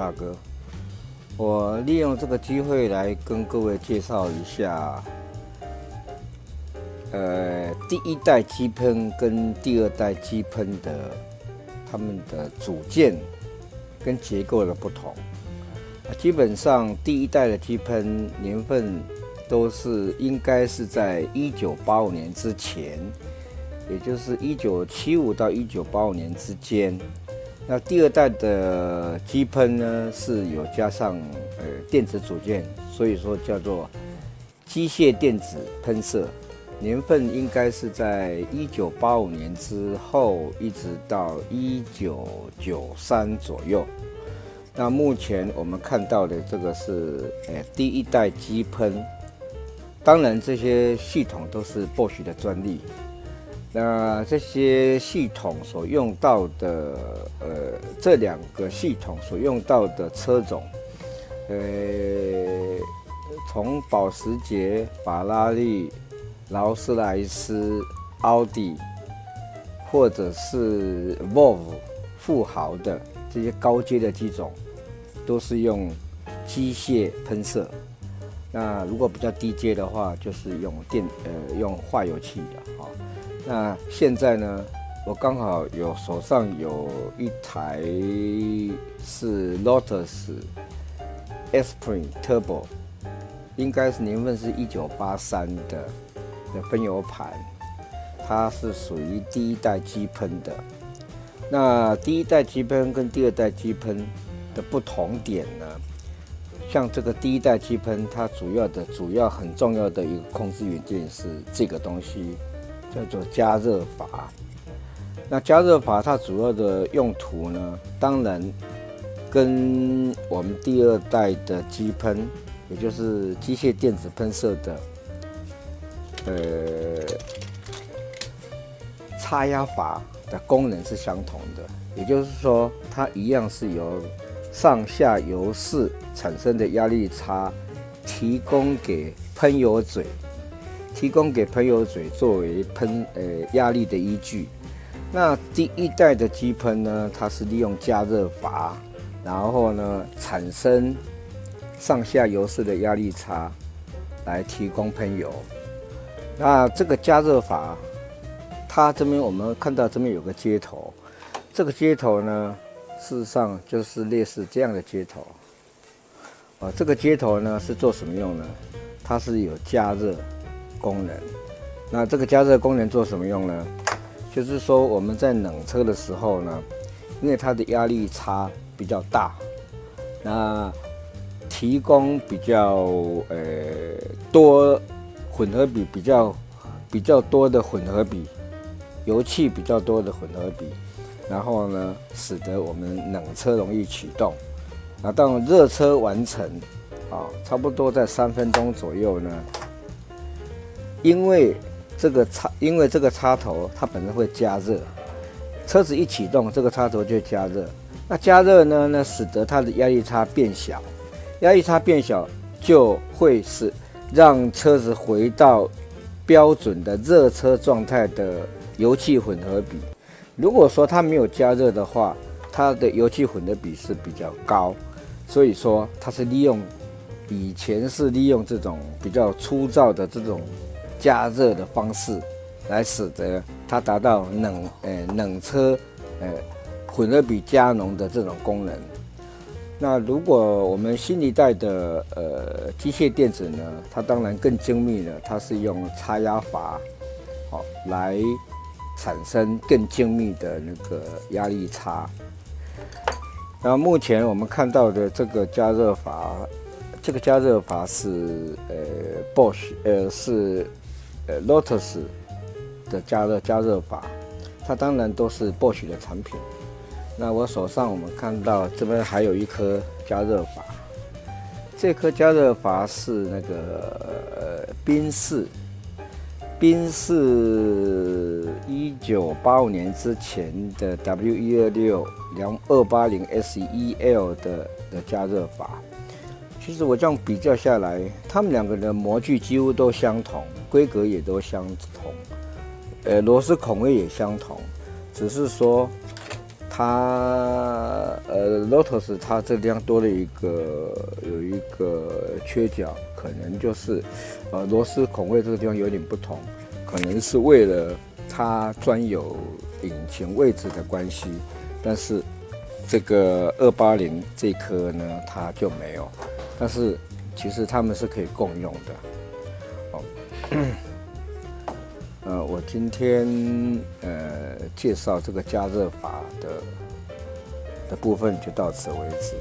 大哥。我利用这个机会来跟各位介绍一下，第一代机喷跟第二代机喷的它们的组件跟结构的不同。基本上第一代的机喷年份都是应该是在1985年之前，也就是1975到1985年之间。那第二代的机喷呢是有加上电子组件，所以说叫做机械电子喷射，年份应该是在1985年之后一直到1993左右。那目前我们看到的这个是第一代机喷，当然这些系统都是 Bosch 的专利。那这些系统所用到的这两个系统所用到的车种，从保时捷、法拉利、劳斯莱斯、奥迪，或者是 Volvo 富豪的这些高阶的机种，都是用机械喷射。那如果比较低阶的话，就是用化油器的。那现在呢，我刚好手上有一台是 Lotus Esprit Turbo， 应该是年份是1983的喷油盘，它是属于第一代机喷的。那第一代机喷跟第二代机喷的不同点呢，像这个第一代机喷，它主要很重要的一个控制元件是这个东西，叫做加热阀。那加热阀它主要的用途呢，当然跟我们第二代的机喷，也就是机械电子喷射的插压阀的功能是相同的。也就是说，它一样是由上下油室产生的压力差提供给喷油嘴作为压力的依据。那第一代的机喷呢，它是利用加热阀，然后呢产生上下油室的压力差来提供喷油。那这个加热阀，它这边我们看到这边有个接头，这个接头呢，事实上就是类似这样的接头。这个接头呢是做什么用呢？它是有加热功能。那这个加热功能做什么用呢？就是说我们在冷车的时候呢，因为它的压力差比较大，那提供比较多混合比比较多的混合比，油气比较多的混合比，然后呢，使得我们冷车容易启动。那当热车完成，差不多在3分钟左右呢，因为这个插头它本身会加热，车子一启动，这个插头就加热。那加热呢，使得它的压力差变小，压力差变小就会让车子回到标准的热车状态的油气混合比。如果说它没有加热的话，它的油气混合比是比较高，所以说它是以前是利用这种比较粗糙的这种加热的方式，来使得它达到冷车混合比加浓的这种功能。那如果我们新一代的机械电子呢，它当然更精密了，它是用插压阀来产生更精密的那个压力差。那目前我们看到的这个加热阀，是Bosch 是Lotus 的加热阀，它当然都是 Bosch 的产品。那我手上我们看到这边还有一颗加热阀，这颗加热阀是那个宾士1985年之前的 W126 280 SEL 的加热阀。其实我这样比较下来，他们两个的模具几乎都相同，规格也都相同，螺丝孔位也相同，只是说它Lotus 它这地方多了有一个缺角，可能就是螺丝孔位这个地方有点不同，可能是为了它专有引擎位置的关系，但是这个280这颗呢它就没有，但是其实它们是可以共用的。我今天介绍这个加热阀的部分就到此为止。